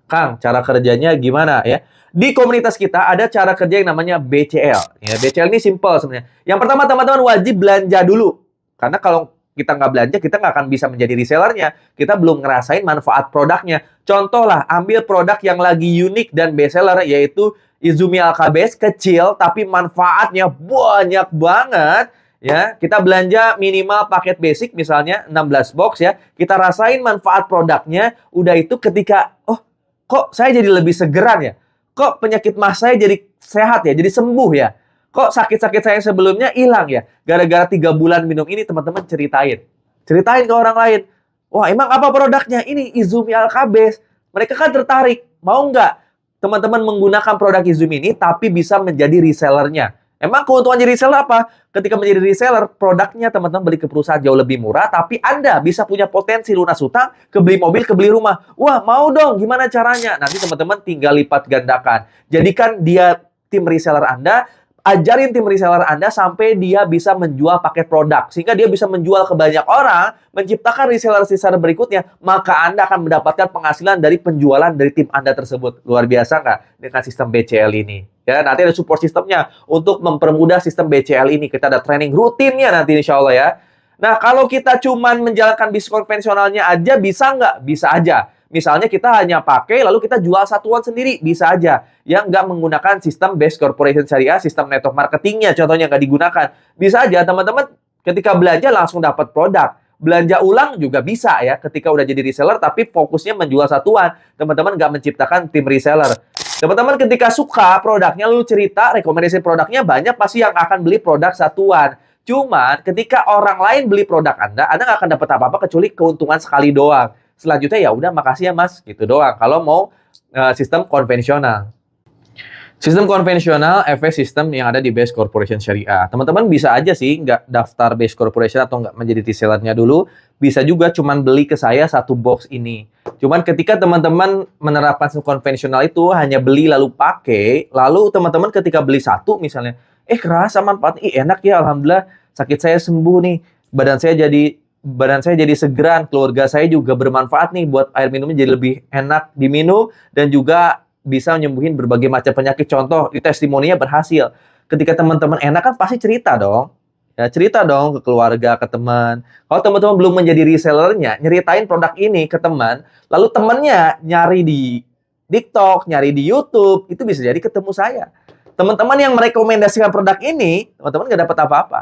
Kang, cara kerjanya gimana ya? Di komunitas kita ada cara kerja yang namanya BCL. Ya, BCL ini simple sebenarnya. Yang pertama teman-teman wajib belanja dulu. Karena kalau kita nggak belanja, kita nggak akan bisa menjadi resellernya. Kita belum ngerasain manfaat produknya. Contoh lah, ambil produk yang lagi unik dan bestseller, yaitu Izumi Alkabes, kecil, tapi manfaatnya banyak banget. Ya, kita belanja minimal paket basic, misalnya 16 box ya. Kita rasain manfaat produknya. Udah itu ketika, oh, kok saya jadi lebih segeran ya? Kok penyakit mah saya jadi sehat ya? Jadi sembuh ya? Kok sakit-sakit saya sebelumnya hilang ya? Gara-gara 3 bulan minum ini, teman-teman ceritain. Ceritain ke orang lain. Wah, emang apa produknya? Ini Izumi Alkabes. Mereka kan tertarik. Mau nggak teman-teman menggunakan produk Izumi ini tapi bisa menjadi resellernya? Emang keuntungan jadi reseller apa? Ketika menjadi reseller, produknya teman-teman beli ke perusahaan jauh lebih murah, tapi Anda bisa punya potensi lunas hutang, kebeli mobil, kebeli rumah. Wah, mau dong, gimana caranya? Nanti teman-teman tinggal lipat gandakan. Jadikan dia tim reseller Anda, ajarin tim reseller Anda sampai dia bisa menjual paket produk. Sehingga dia bisa menjual ke banyak orang, menciptakan reseller-reseller berikutnya, maka Anda akan mendapatkan penghasilan dari penjualan dari tim Anda tersebut. Luar biasa nggak dengan sistem BCL ini? Ya, nanti ada support sistemnya untuk mempermudah sistem BCL ini. Kita ada training rutinnya nanti insya Allah ya. Nah, kalau kita cuman menjalankan bisnis konvensionalnya aja, bisa nggak? Bisa aja. Misalnya kita hanya pakai, lalu kita jual satuan sendiri, bisa aja. Yang nggak menggunakan sistem Base Corporation Syariah, sistem network marketingnya, contohnya nggak digunakan. Bisa aja, teman-teman ketika belanja langsung dapat produk. Belanja ulang juga bisa ya, ketika udah jadi reseller, tapi fokusnya menjual satuan. Teman-teman nggak menciptakan tim reseller. Teman-teman ketika suka produknya, lalu cerita, rekomendasi produknya, banyak pasti yang akan beli produk satuan. Cuman ketika orang lain beli produk Anda nggak akan dapat apa-apa kecuali keuntungan sekali doang. Selanjutnya ya udah makasih ya Mas, gitu doang. Kalau mau sistem konvensional. Sistem konvensional efek sistem yang ada di Base Corporation Syariah. Teman-teman bisa aja sih nggak daftar Base Corporation atau nggak menjadi resellernya dulu. Bisa juga cuman beli ke saya satu box ini. Cuman ketika teman-teman menerapkan sistem konvensional itu hanya beli lalu pakai, lalu teman-teman ketika beli satu misalnya, kerasa manfaatnya, enak ya alhamdulillah, sakit saya sembuh nih, badan saya jadi segeran, keluarga saya juga bermanfaat nih buat air minumnya jadi lebih enak diminum dan juga bisa menyembuhin berbagai macam penyakit. Contoh, di testimoninya berhasil. Ketika teman-teman enak kan pasti cerita dong. Ya, cerita dong ke keluarga, ke teman. Kalau teman-teman belum menjadi resellernya, nyeritain produk ini ke teman, lalu temannya nyari di TikTok, nyari di YouTube, itu bisa jadi ketemu saya. Teman-teman yang merekomendasikan produk ini, teman-teman nggak dapat apa-apa.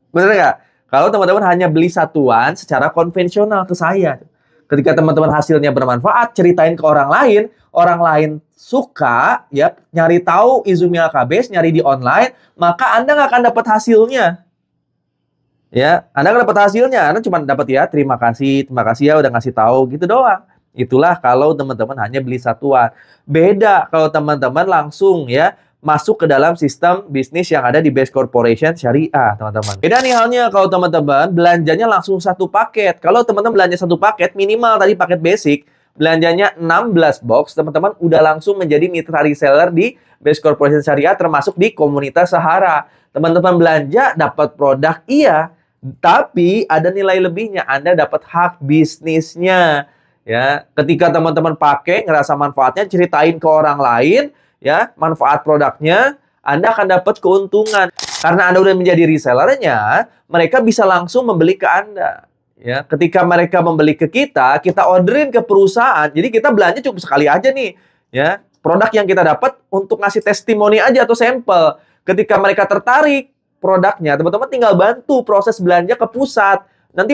Bener nggak? Kalau teman-teman hanya beli satuan secara konvensional ke saya. Ketika teman-teman hasilnya bermanfaat, ceritain ke orang lain suka, ya nyari tahu Izumi Alkabes, nyari di online, maka Anda nggak akan dapat hasilnya. Ya, Anda nggak dapat hasilnya, Anda cuma dapat ya terima kasih ya udah ngasih tahu gitu doang. Itulah kalau teman-teman hanya beli satuan. Beda kalau teman-teman langsung ya masuk ke dalam sistem bisnis yang ada di Base Corporation Syariah, teman-teman. Beda nih halnya kalau teman-teman belanjanya langsung satu paket. Kalau teman-teman belanja satu paket, minimal tadi paket basic, belanjanya 16 box, teman-teman udah langsung menjadi mitra reseller di Base Corporation Syariah, termasuk di komunitas Sahara. Teman-teman belanja, dapat produk, iya, tapi ada nilai lebihnya, Anda dapat hak bisnisnya. Ya, ketika teman-teman pakai, ngerasa manfaatnya, ceritain ke orang lain, ya, manfaat produknya, Anda akan dapat keuntungan. Karena Anda udah menjadi resellernya, mereka bisa langsung membeli ke Anda. Ya, ketika mereka membeli ke kita orderin ke perusahaan. Jadi kita belanja cukup sekali aja nih, ya. Produk yang kita dapat untuk ngasih testimoni aja atau sampel. Ketika mereka tertarik produknya, teman-teman tinggal bantu proses belanja ke pusat. Nanti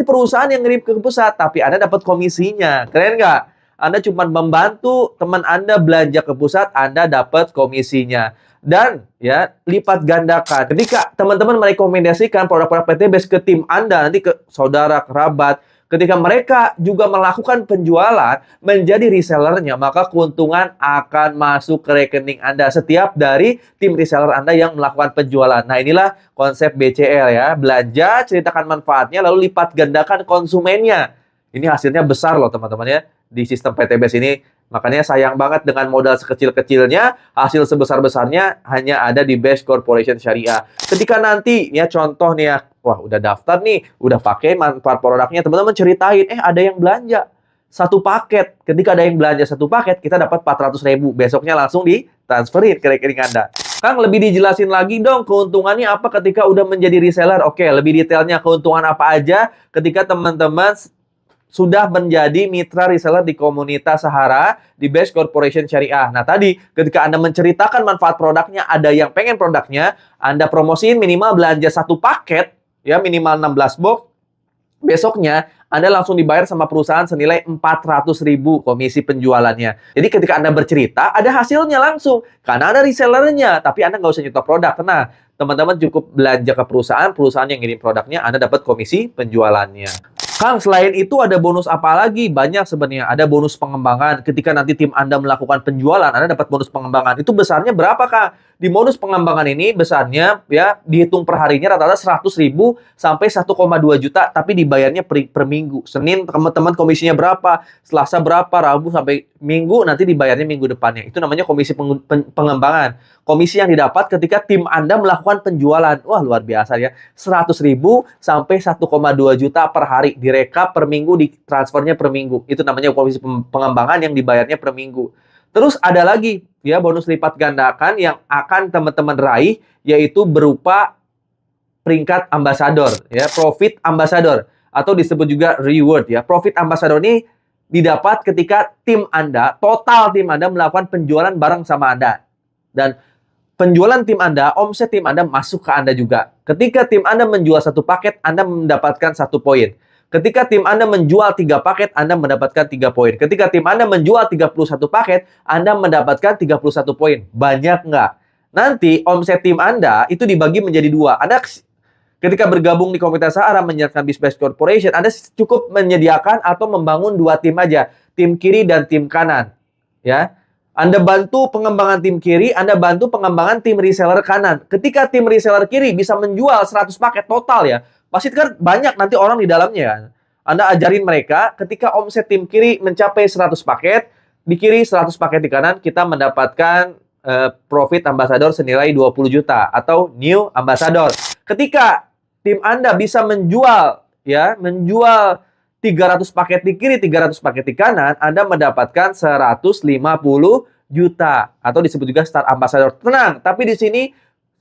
perusahaan yang ngirim ke pusat, tapi Anda dapat komisinya. Keren nggak? Anda cuma membantu teman Anda belanja ke pusat, Anda dapat komisinya. Dan ya, lipat gandakan. Ketika teman-teman merekomendasikan produk-produk PT Base ke tim Anda, nanti ke saudara, kerabat, ketika mereka juga melakukan penjualan, menjadi resellernya, maka keuntungan akan masuk ke rekening Anda setiap dari tim reseller Anda yang melakukan penjualan. Nah, inilah konsep BCL ya. Belanja, ceritakan manfaatnya, lalu lipat gandakan konsumennya. Ini hasilnya besar loh teman-teman ya. Di sistem PT Base ini. Makanya sayang banget dengan modal sekecil-kecilnya, hasil sebesar-besarnya hanya ada di Base Corporation Syariah. Ketika nanti, ya contoh nih ya, wah udah daftar nih, udah pakai manfaat produknya, teman-teman ceritain, ada yang belanja. satu paket. Ketika ada yang belanja satu paket, kita dapat 400.000. Besoknya langsung ditransferin ke rekening Anda. Kang, lebih dijelasin lagi dong keuntungannya apa ketika udah menjadi reseller. Oke, lebih detailnya keuntungan apa aja ketika teman-teman sudah menjadi mitra reseller di komunitas Sahara di Best Corporation Syariah. Nah, tadi ketika Anda menceritakan manfaat produknya, ada yang pengen produknya, Anda promosiin minimal belanja satu paket, ya minimal 16 box, besoknya Anda langsung dibayar sama perusahaan senilai 400.000 komisi penjualannya. Jadi ketika Anda bercerita, ada hasilnya langsung. Karena ada resellernya, tapi Anda nggak usah nyetok produk. Tenang, teman-teman cukup belanja ke perusahaan yang ngirim produknya, Anda dapat komisi penjualannya. Kang, selain itu ada bonus apa lagi? Banyak sebenarnya. Ada bonus pengembangan. Ketika nanti tim Anda melakukan penjualan, Anda dapat bonus pengembangan. Itu besarnya berapa, Kang? Di bonus pengembangan ini besarnya ya dihitung per harinya rata-rata 100.000 sampai 1,2 juta, tapi dibayarnya per minggu. Senin teman-teman komisinya berapa? Selasa berapa? Rabu sampai Minggu nanti dibayarnya minggu depannya. Itu namanya komisi pengembangan. Komisi yang didapat ketika tim Anda melakukan penjualan. Wah, luar biasa ya. 100.000 sampai 1,2 juta per hari. Direkap per minggu, ditransfernya per minggu. Itu namanya komisi pengembangan yang dibayarnya per minggu. Terus ada lagi ya bonus lipat gandakan yang akan teman-teman raih, yaitu berupa peringkat ambasador ya, profit ambassador atau disebut juga reward ya. Profit ambassador ini didapat ketika total tim Anda melakukan penjualan bareng sama Anda. Dan penjualan tim Anda, omset tim Anda masuk ke Anda juga. Ketika tim Anda menjual satu paket, Anda mendapatkan 1 poin. Ketika tim Anda menjual 3 paket, Anda mendapatkan 3 poin. Ketika tim Anda menjual 31 paket, Anda mendapatkan 31 poin. Banyak nggak? Nanti omset tim Anda itu dibagi menjadi 2. Anda ketika bergabung di komunitas Sahara menjalankan Best Corporation, Anda cukup menyediakan atau membangun 2 tim aja. Tim kiri dan tim kanan. Ya. Anda bantu pengembangan tim kiri, Anda bantu pengembangan tim reseller kanan. Ketika tim reseller kiri bisa menjual 100 paket total ya, pasti kan banyak nanti orang di dalamnya kan. Anda ajarin mereka ketika omset tim kiri mencapai 100 paket, di kiri 100 paket di kanan, kita mendapatkan profit ambassador senilai 20 juta atau new ambassador. Ketika tim Anda bisa menjual 300 paket di kiri, 300 paket di kanan, Anda mendapatkan 150 juta atau disebut juga star ambassador. Tenang, tapi di sini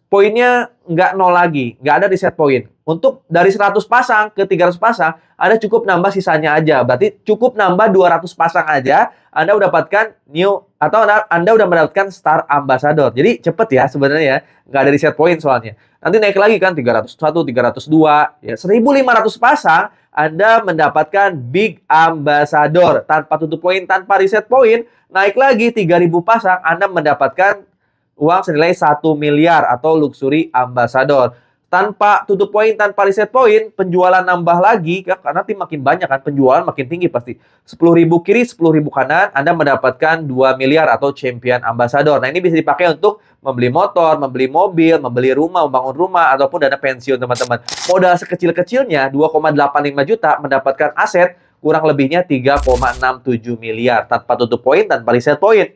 poinnya nggak nol lagi, nggak ada reset poin. Untuk dari 100 pasang ke 300 pasang, Anda cukup nambah sisanya aja. Berarti cukup nambah 200 pasang aja, Anda udah dapatkan new, atau Anda udah mendapatkan star ambassador. Jadi cepet ya sebenarnya ya, nggak ada reset poin soalnya. Nanti naik lagi kan 301, 302, ya 1.500 pasang, Anda mendapatkan big ambassador. Tanpa tutup poin, tanpa reset poin, naik lagi 3.000 pasang, Anda mendapatkan uang senilai 1 miliar atau luxury ambassador. Tanpa tutup poin, tanpa reset poin, penjualan nambah lagi, karena tim makin banyak kan, penjualan makin tinggi pasti. 10.000 kiri, 10.000 kanan, Anda mendapatkan 2 miliar atau champion ambassador. Nah, ini bisa dipakai untuk membeli motor, membeli mobil, membeli rumah, membangun rumah, ataupun dana pensiun teman-teman. Modal sekecil-kecilnya, 2,85 juta, mendapatkan aset kurang lebihnya 3,67 miliar. Tanpa tutup poin, tanpa reset poin.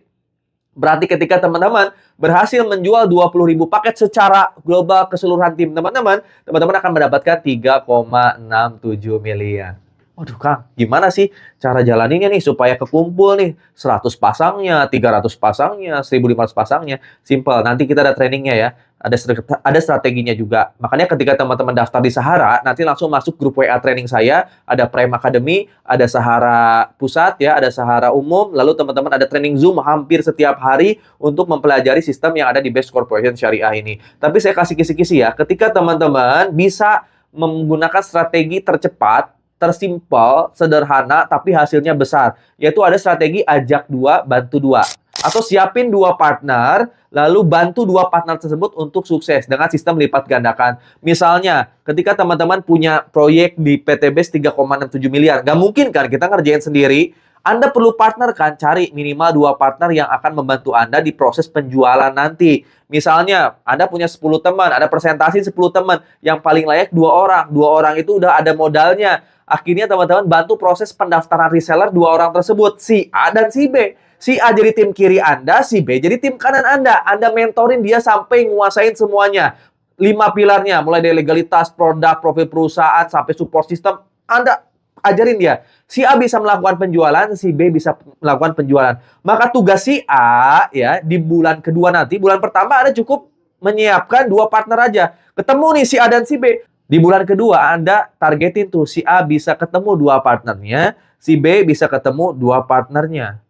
Berarti ketika teman-teman berhasil menjual 20.000 paket secara global keseluruhan tim teman-teman akan mendapatkan 3,67 miliar. Waduh Kang, gimana sih cara jalaninnya nih supaya kekumpul nih 100 pasangnya, 300 pasangnya, 1.500 pasangnya? Simple, nanti kita ada trainingnya ya. Ada strateginya juga. Makanya ketika teman-teman daftar di Sahara, nanti langsung masuk grup WA training saya. Ada Prime Academy, ada Sahara Pusat, ya, ada Sahara Umum. Lalu teman-teman ada training Zoom hampir setiap hari untuk mempelajari sistem yang ada di Best Corporation Syariah ini. Tapi saya kasih kisi-kisi ya, ketika teman-teman bisa menggunakan strategi tercepat, tersimpel, sederhana, tapi hasilnya besar. Yaitu ada strategi ajak 2, bantu 2. Atau siapin 2 partner, lalu bantu 2 partner tersebut untuk sukses dengan sistem lipat gandakan. Misalnya, ketika teman-teman punya proyek di PTBS 3,67 miliar, nggak mungkin kan kita ngerjain sendiri. Anda perlu partner kan, cari minimal 2 partner yang akan membantu Anda di proses penjualan nanti. Misalnya, Anda punya 10 teman, ada presentasi 10 teman, yang paling layak 2 orang. 2 orang itu udah ada modalnya. Akhirnya teman-teman bantu proses pendaftaran reseller 2 orang tersebut, si A dan si B. Si A jadi tim kiri Anda, si B jadi tim kanan Anda. Anda mentorin dia sampai nguasain semuanya. 5 pilarnya, mulai dari legalitas, produk, profil perusahaan, sampai support system. Anda ajarin dia. Si A bisa melakukan penjualan, si B bisa melakukan penjualan. Maka tugas si A ya di bulan kedua nanti, bulan pertama Anda cukup menyiapkan 2 partner aja. Ketemu nih si A dan si B. Di bulan kedua Anda targetin tuh si A bisa ketemu 2 partnernya, si B bisa ketemu 2 partnernya.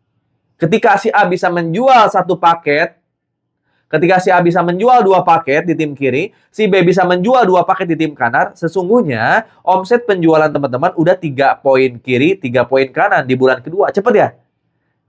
Ketika si A bisa menjual 1 paket, ketika si A bisa menjual 2 paket di tim kiri, si B bisa menjual 2 paket di tim kanan, sesungguhnya omset penjualan teman-teman udah 3 poin kiri, 3 poin kanan di bulan kedua. Cepet ya?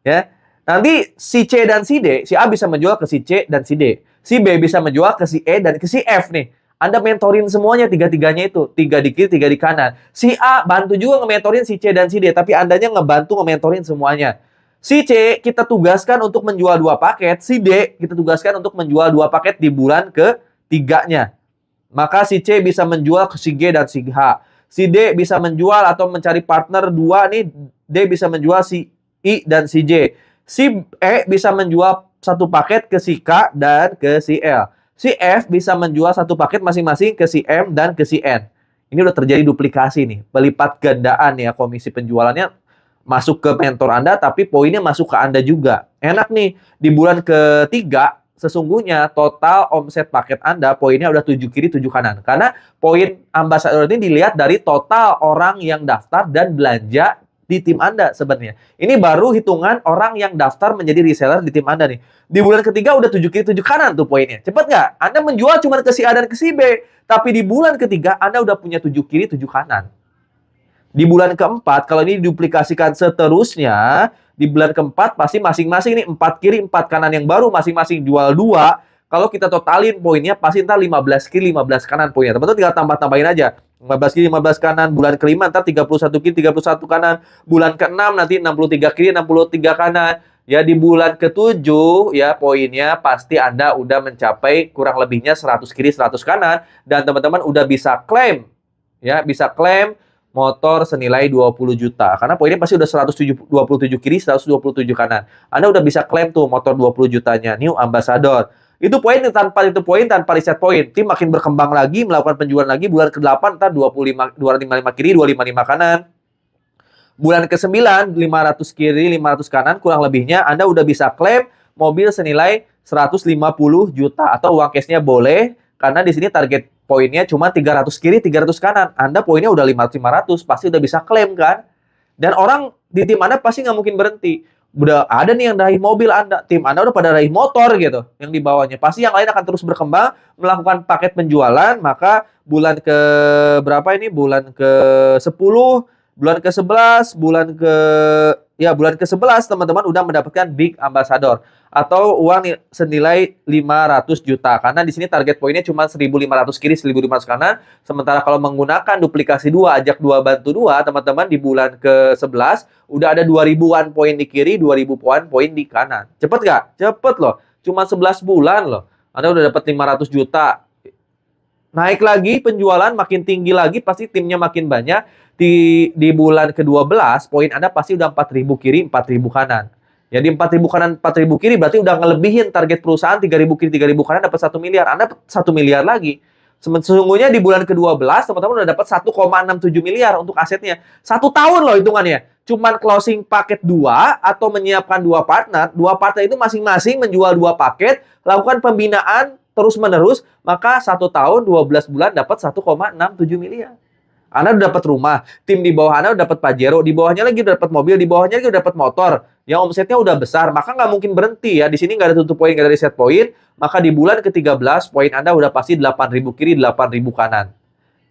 Ya. Nanti si C dan si D, si A bisa menjual ke si C dan si D. Si B bisa menjual ke si E dan ke si F nih. Anda mentorin semuanya, 3-3-nya itu. 3 di kiri, 3 di kanan. Si A bantu juga nge-mentorin si C dan si D, tapi Andanya ngebantu nge-mentorin semuanya. Si C kita tugaskan untuk menjual 2 paket, si D kita tugaskan untuk menjual 2 paket di bulan ke-3-nya. Maka si C bisa menjual ke si G dan si H. Si D bisa menjual atau mencari partner 2 nih, D bisa menjual si I dan si J. Si E bisa menjual 1 paket ke si K dan ke si L. Si F bisa menjual 1 paket masing-masing ke si M dan ke si N. Ini udah terjadi duplikasi nih, pelipat gandaan ya komisi penjualannya masuk ke mentor Anda, tapi poinnya masuk ke Anda juga. Enak nih, di bulan ketiga, sesungguhnya total omset paket Anda, poinnya udah 7 kiri, 7 kanan. Karena poin ambasador ini dilihat dari total orang yang daftar dan belanja di tim Anda sebenarnya. Ini baru hitungan orang yang daftar menjadi reseller di tim Anda nih. Di bulan ketiga udah 7 kiri, 7 kanan tuh poinnya. Cepet nggak? Anda menjual cuma ke si A dan ke si B. Tapi di bulan ketiga, Anda udah punya 7 kiri, 7 kanan. Di bulan keempat, kalau ini diduplikasikan seterusnya, di bulan keempat pasti masing-masing nih 4 kiri, 4 kanan yang baru, masing-masing jual 2. Kalau kita totalin poinnya, pasti ntar 15 kiri, 15 kanan poinnya. Teman-teman tinggal tambah-tambahin aja. 15 kiri, 15 kanan. Bulan kelima, ntar 31 kiri, 31 kanan. Bulan ke-6 nanti 63 kiri, 63 kanan. Ya, di bulan ke-7, ya, poinnya pasti Anda udah mencapai kurang lebihnya 100 kiri, 100 kanan. Dan teman-teman udah bisa klaim. Ya, bisa klaim motor senilai 20 juta. Karena poinnya pasti udah 127 kiri, 127 kanan. Anda udah bisa klaim tuh motor 20 jutanya. New Ambassador. Itu poin tanpa reset poin. Tim makin berkembang lagi, melakukan penjualan lagi. Bulan ke-8 ntar 255 kiri, 255 kanan. Bulan ke-9 500 kiri, 500 kanan kurang lebihnya Anda udah bisa klaim mobil senilai 150 juta atau uang cashnya boleh karena di sini target poinnya cuma 300 kiri, 300 kanan. Anda poinnya udah 500, pasti udah bisa klaim kan? Dan orang di tim Anda pasti nggak mungkin berhenti. Udah ada nih yang raih mobil Anda, tim Anda udah pada raih motor gitu, yang di bawahnya. Pasti yang lain akan terus berkembang, melakukan paket penjualan, maka bulan ke berapa ini? Bulan ke-10, bulan ke-11, bulan ke-11 teman-teman udah mendapatkan Big Ambassador atau uang senilai 500 juta. Karena di sini target poinnya cuma 1.500 kiri, 1.500 kanan. Sementara kalau menggunakan duplikasi 2, ajak 2, bantu 2, teman-teman di bulan ke-11 udah ada 2.000-an poin di kiri, 2.000-an poin di kanan. Cepet nggak? Cepet loh. Cuma 11 bulan loh. Anda udah dapat 500 juta. Naik lagi penjualan, makin tinggi lagi, pasti timnya makin banyak. Di bulan ke-12, poin Anda pasti udah 4.000 kiri, 4.000 kanan. Ya di 4.000 kanan, 4.000 kiri berarti udah ngelebihin target perusahaan 3.000 kiri, 3.000 kanan dapat 1 miliar. Anda dapat 1 miliar lagi. Sesungguhnya di bulan ke-12, teman-teman udah dapat 1,67 miliar untuk asetnya. 1 tahun loh hitungannya. Cuman closing paket 2 atau menyiapkan 2 partner. 2 partner itu masing-masing menjual 2 paket, lakukan pembinaan terus-menerus, maka 1 tahun, 12 bulan dapat 1,67 miliar. Anda udah dapat rumah, tim di bawah Anda udah dapat Pajero, di bawahnya lagi udah dapat mobil, di bawahnya lagi udah dapat motor, yang omsetnya udah besar, maka nggak mungkin berhenti ya. Di sini nggak ada tutup poin, nggak ada reset poin, maka di bulan ke-13 poin Anda udah pasti 8.000 kiri, 8.000 kanan.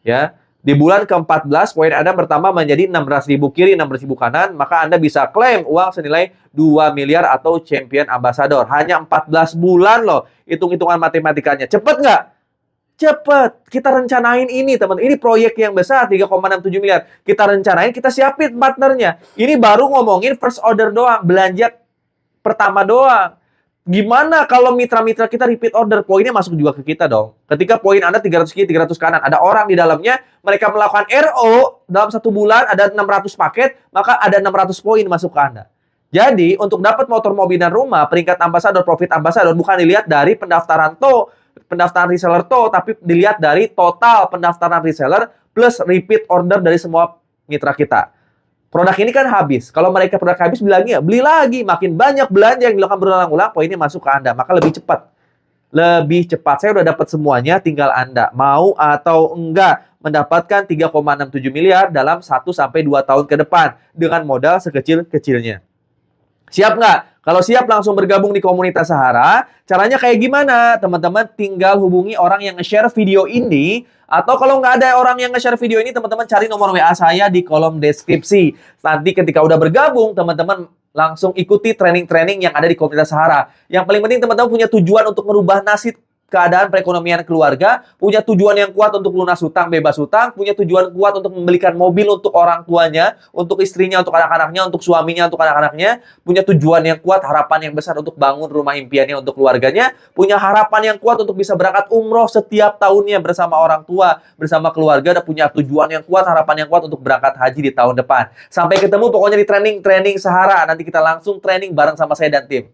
Ya, di bulan ke-14 poin Anda bertambah menjadi 16.000 kiri, 16.000 kanan, maka Anda bisa klaim uang senilai 2 miliar atau Champion Ambassador. Hanya 14 bulan loh, hitung-hitungan matematikanya. Cepet nggak? Cepet, kita rencanain ini teman. Ini proyek yang besar 3,67 miliar. Kita rencanain, kita siapin partnernya. Ini baru ngomongin first order doang, belanja pertama doang. Gimana kalau mitra-mitra kita repeat order? Poinnya masuk juga ke kita dong. Ketika poin Anda 300 kiri, 300 kanan, ada orang di dalamnya, mereka melakukan RO dalam 1 bulan ada 600 paket, maka ada 600 poin masuk ke Anda. Jadi, untuk dapat motor, mobil, dan rumah, peringkat ambassador, profit ambassador bukan dilihat dari pendaftaran pendaftaran reseller tapi dilihat dari total pendaftaran reseller plus repeat order dari semua mitra kita. Produk ini kan habis. Kalau mereka produk habis, bilangnya beli lagi. Makin banyak belanja yang dilakukan berulang-ulang, poinnya masuk ke Anda. Maka lebih cepat. Lebih cepat. Saya udah dapat semuanya, tinggal Anda mau atau enggak mendapatkan 3,67 miliar dalam 1-2 tahun ke depan dengan modal sekecil-kecilnya. Siap nggak? Kalau siap langsung bergabung di komunitas Sahara. Caranya kayak gimana? Teman-teman tinggal hubungi orang yang nge-share video ini. Atau kalau nggak ada orang yang nge-share video ini, teman-teman cari nomor WA saya di kolom deskripsi. Nanti ketika udah bergabung, teman-teman langsung ikuti training-training yang ada di komunitas Sahara. Yang paling penting teman-teman punya tujuan untuk merubah nasib keadaan perekonomian keluarga, punya tujuan yang kuat untuk lunas hutang, bebas hutang, punya tujuan kuat untuk membelikan mobil untuk orang tuanya, untuk istrinya, untuk anak-anaknya, untuk suaminya, untuk anak-anaknya, punya tujuan yang kuat, harapan yang besar untuk bangun rumah impiannya untuk keluarganya, punya harapan yang kuat untuk bisa berangkat umroh setiap tahunnya bersama orang tua, bersama keluarga, dan punya tujuan yang kuat, harapan yang kuat untuk berangkat haji di tahun depan. Sampai ketemu pokoknya di training-training Sahara. Nanti kita langsung training bareng sama saya dan tim.